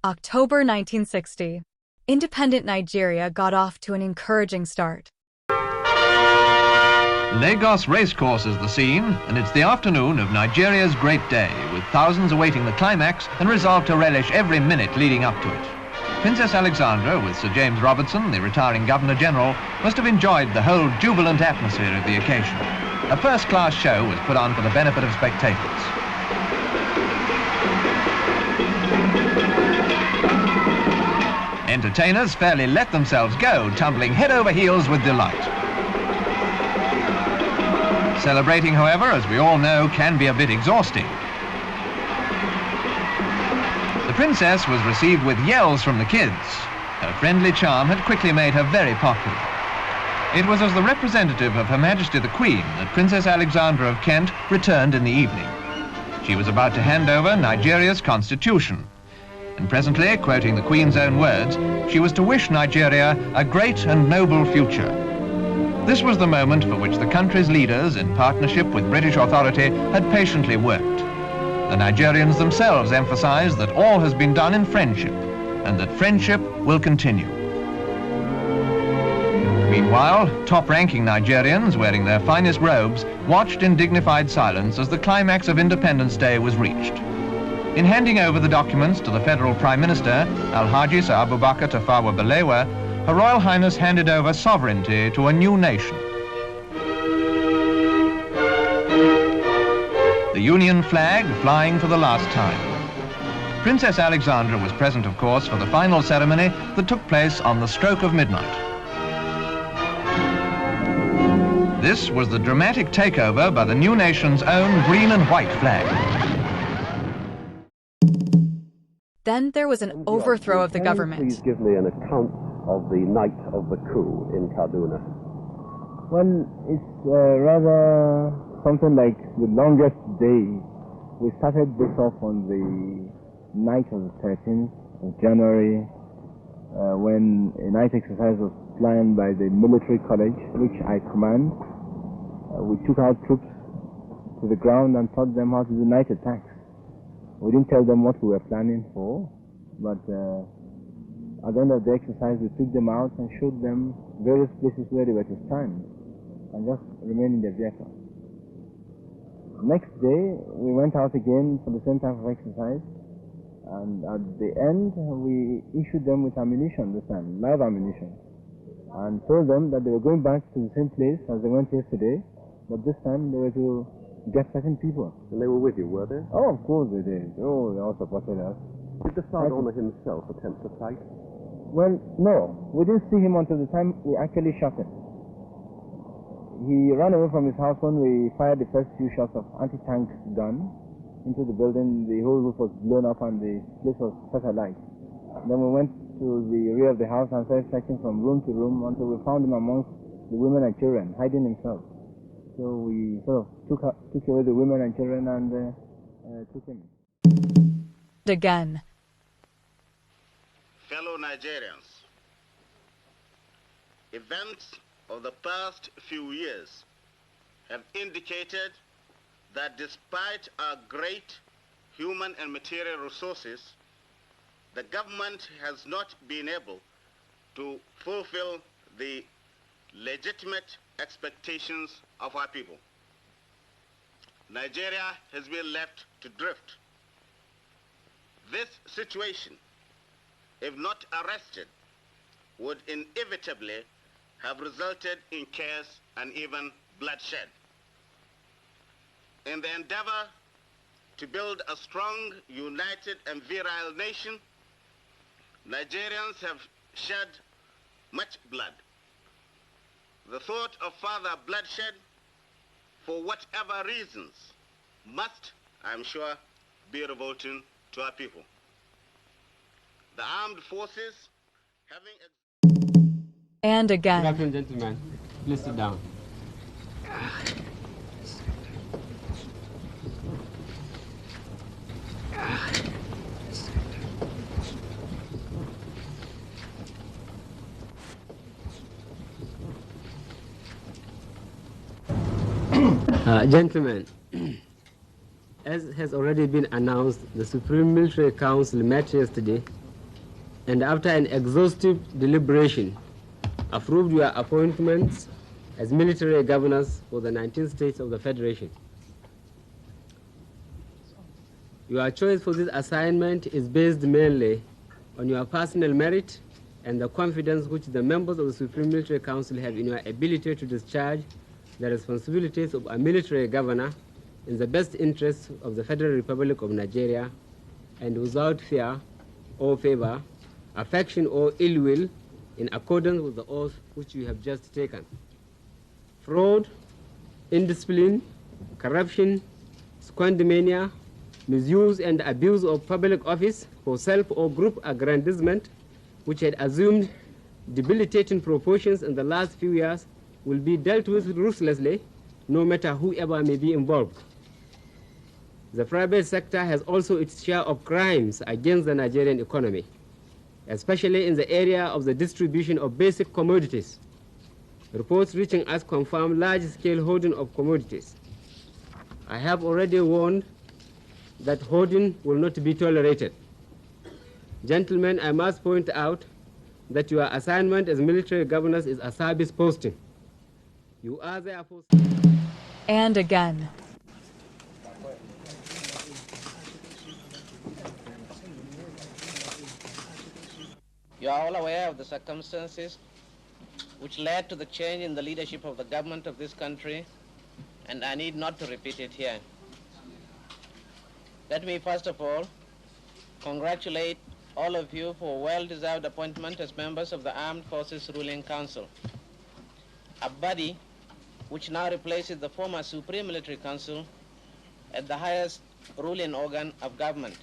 October 1960. Independent Nigeria got off to an encouraging start. Lagos Racecourse is the scene, and it's the afternoon of Nigeria's great day, with thousands awaiting the climax and resolved to relish every minute leading up to it. Princess Alexandra, with Sir James Robertson, the retiring Governor-General, must have enjoyed the whole jubilant atmosphere of the occasion. A first-class show was put on for the benefit of spectators. Entertainers fairly let themselves go, tumbling head over heels with delight. Celebrating, however, as we all know, can be a bit exhausting. The princess was received with yells from the kids. Her friendly charm had quickly made her very popular. It was as the representative of Her Majesty the Queen that Princess Alexandra of Kent returned in the evening. She was about to hand over Nigeria's constitution. And presently, quoting the Queen's own words, she was to wish Nigeria a great and noble future. This was the moment for which the country's leaders, in partnership with British authority, had patiently worked. The Nigerians themselves emphasized that all has been done in friendship, and that friendship will continue. Meanwhile, top-ranking Nigerians, wearing their finest robes, watched in dignified silence as the climax of Independence Day was reached. In handing over the documents to the Federal Prime Minister, Alhaji Sir Abubakar Tafawa Balewa, Her Royal Highness handed over sovereignty to a new nation. The Union flag flying for the last time. Princess Alexandra was present, of course, for the final ceremony that took place on the stroke of midnight. This was the dramatic takeover by the new nation's own green and white flag. Then there was an overthrow of the government. Please give me an account of the night of the coup in Kaduna. Well, it's rather something like the longest day. We started this off on the night of the 13th of January, when a night exercise was planned by the military college, which I command. We took our troops to the ground and taught them how to do night attacks. We didn't tell them what we were planning for, but at the end of the exercise, we took them out and showed them various places where they were to stand and just remain in their vehicle. Next day, we went out again for the same type of exercise, and at the end, we issued them with ammunition this time, live ammunition, and told them that they were going back to the same place as they went yesterday, but this time they were to get certain people. And they were with you, were they? Oh, of course they did. Oh, they all supported us. Did the Sardauna himself attempt to fight? Well, no. We didn't see him until the time we actually shot him. He ran away from his house when we fired the first few shots of anti-tank gun into the building. The whole roof was blown up and the place was set alight. Then we went to the rear of the house and started searching from room to room until we found him amongst the women and children, hiding himself. So we sort of took away the women and children and took him. Again. Fellow Nigerians, events of the past few years have indicated that despite our great human and material resources, the government has not been able to fulfill the legitimate expectations of our people. Nigeria has been left to drift. This situation, if not arrested, would inevitably have resulted in chaos and even bloodshed. In the endeavor to build a strong, united, and virile nation, Nigerians have shed much blood. The thought of further bloodshed, for whatever reasons, must, I'm sure, be revolting to our people. The armed forces having... And again. Good afternoon, gentlemen. Please sit down. Gentlemen, as has already been announced, the Supreme Military Council met yesterday and after an exhaustive deliberation, approved your appointments as military governors for the 19 states of the Federation. Your choice for this assignment is based mainly on your personal merit and the confidence which the members of the Supreme Military Council have in your ability to discharge the responsibilities of a military governor in the best interests of the Federal Republic of Nigeria and without fear or favor, affection or ill will, in accordance with the oath which you have just taken. Fraud, indiscipline, corruption, squandermania, misuse and abuse of public office for self or group aggrandizement, which had assumed debilitating proportions in the last few years, will be dealt with ruthlessly, no matter whoever may be involved. The private sector has also its share of crimes against the Nigerian economy, especially in the area of the distribution of basic commodities. Reports reaching us confirm large-scale hoarding of commodities. I have already warned that hoarding will not be tolerated. Gentlemen, I must point out that your assignment as military governors is a service posting. You are therefore... And again. You are all aware of the circumstances which led to the change in the leadership of the government of this country, and I need not to repeat it here. Let me first of all congratulate all of you for a well-deserved appointment as members of the Armed Forces Ruling Council, a body which now replaces the former Supreme Military Council as the highest ruling organ of government.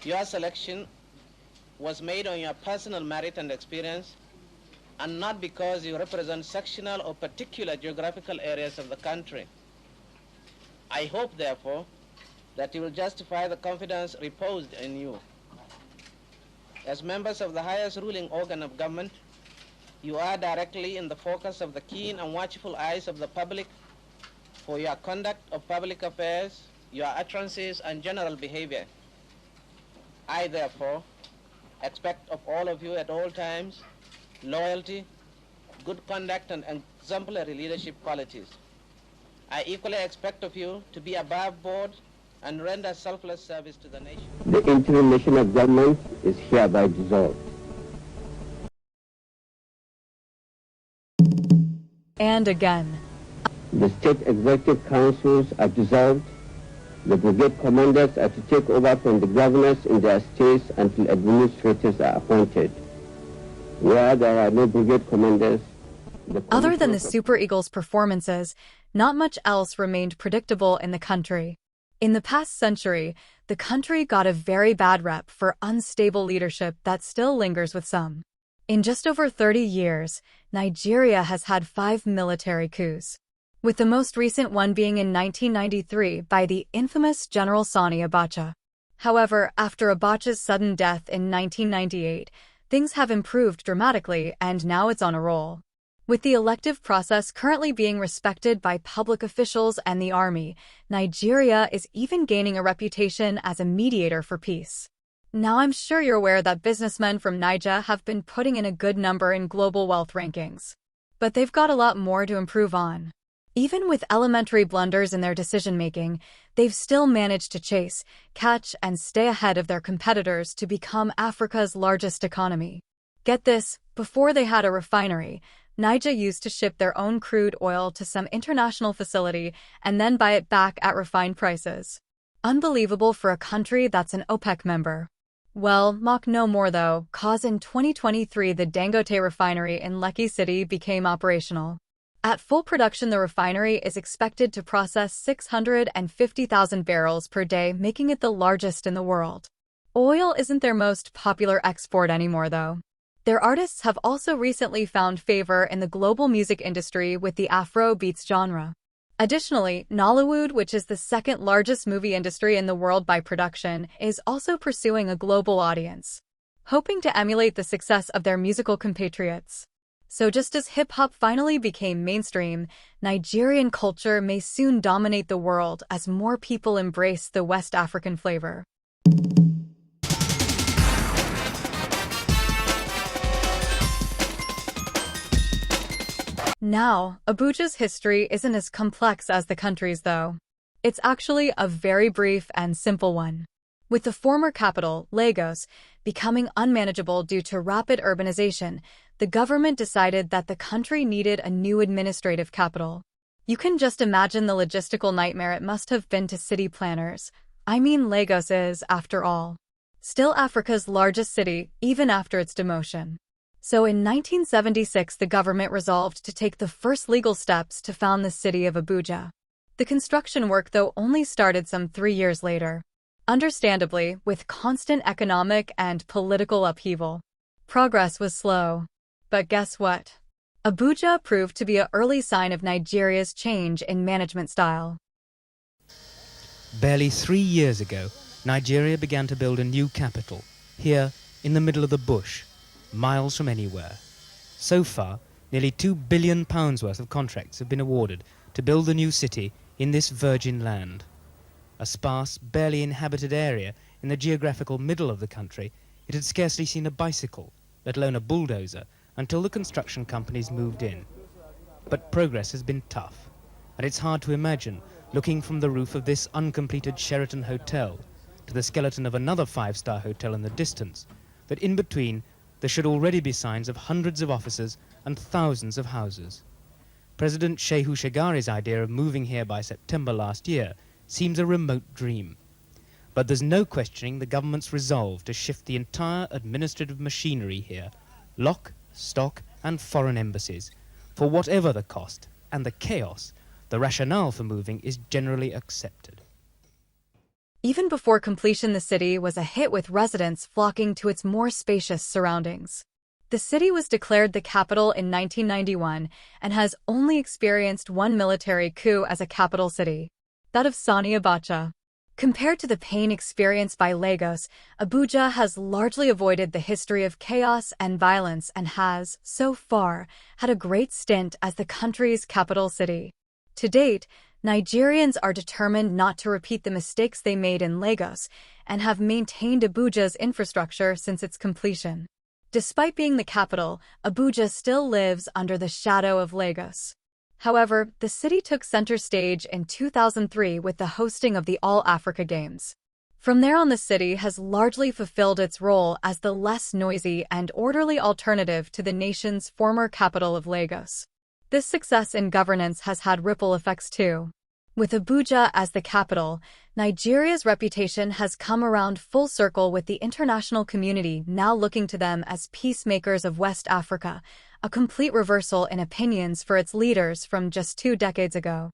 Your selection was made on your personal merit and experience, and not because you represent sectional or particular geographical areas of the country. I hope, therefore, that you will justify the confidence reposed in you. As members of the highest ruling organ of government, you are directly in the focus of the keen and watchful eyes of the public for your conduct of public affairs, your utterances, and general behavior. I, therefore, expect of all of you at all times loyalty, good conduct, and exemplary leadership qualities. I equally expect of you to be above board and render selfless service to the nation. The interim national government is hereby dissolved. And again. The state executive councils are dissolved. The brigade commanders are to take over from the governors in their states until administrators are appointed. Where there are no brigade commanders, other than the Super Eagles' performances, not much else remained predictable in the country. In the past century, the country got a very bad rep for unstable leadership that still lingers with some. In just over 30 years, Nigeria has had 5 military coups, with the most recent one being in 1993 by the infamous General Sani Abacha. However, after Abacha's sudden death in 1998, things have improved dramatically and now it's on a roll. With the elective process currently being respected by public officials and the army, Nigeria is even gaining a reputation as a mediator for peace. Now I'm sure you're aware that businessmen from Niger have been putting in a good number in global wealth rankings. But they've got a lot more to improve on. Even with elementary blunders in their decision-making, they've still managed to chase, catch, and stay ahead of their competitors to become Africa's largest economy. Get this, before they had a refinery, Niger used to ship their own crude oil to some international facility and then buy it back at refined prices. Unbelievable for a country that's an OPEC member. Well, mock no more though, cause in 2023 the Dangote refinery in Lekki City became operational. At full production, the refinery is expected to process 650,000 barrels per day, making it the largest in the world. Oil isn't their most popular export anymore though. Their artists have also recently found favor in the global music industry with the Afro beats genre. Additionally, Nollywood, which is the second largest movie industry in the world by production, is also pursuing a global audience, hoping to emulate the success of their musical compatriots. So just as hip-hop finally became mainstream, Nigerian culture may soon dominate the world as more people embrace the West African flavor. Now, Abuja's history isn't as complex as the country's, though. It's actually a very brief and simple one. With the former capital, Lagos, becoming unmanageable due to rapid urbanization, the government decided that the country needed a new administrative capital. You can just imagine the logistical nightmare it must have been to city planners. I mean, Lagos is, after all, still Africa's largest city, even after its demotion. So in 1976, the government resolved to take the first legal steps to found the city of Abuja. The construction work, though, only started some 3 years later. Understandably, with constant economic and political upheaval, progress was slow. But guess what? Abuja proved to be an early sign of Nigeria's change in management style. Barely 3 years ago, Nigeria began to build a new capital, here in the middle of the bush, miles from anywhere. So far, nearly £2 billion worth of contracts have been awarded to build the new city in this virgin land. A sparse, barely inhabited area in the geographical middle of the country, it had scarcely seen a bicycle, let alone a bulldozer, until the construction companies moved in. But progress has been tough, and it's hard to imagine, looking from the roof of this uncompleted Sheraton hotel to the skeleton of another 5-star hotel in the distance, that in between there should already be signs of hundreds of offices and thousands of houses. President Shehu Shagari's idea of moving here by September last year seems a remote dream. But there's no questioning the government's resolve to shift the entire administrative machinery here, lock, stock, and foreign embassies. For whatever the cost and the chaos, the rationale for moving is generally accepted. Even before completion, the city was a hit, with residents flocking to its more spacious surroundings. The city was declared the capital in 1991 and has only experienced one military coup as a capital city, that of Sani Abacha. Compared to the pain experienced by Lagos, Abuja has largely avoided the history of chaos and violence and has, so far, had a great stint as the country's capital city. To date, Nigerians are determined not to repeat the mistakes they made in Lagos and have maintained Abuja's infrastructure since its completion. Despite being the capital, Abuja still lives under the shadow of Lagos. However, the city took center stage in 2003 with the hosting of the All-Africa Games. From there on, the city has largely fulfilled its role as the less noisy and orderly alternative to the nation's former capital of Lagos. This success in governance has had ripple effects too. With Abuja as the capital, Nigeria's reputation has come around full circle, with the international community now looking to them as peacemakers of West Africa, a complete reversal in opinions for its leaders from just 2 decades ago.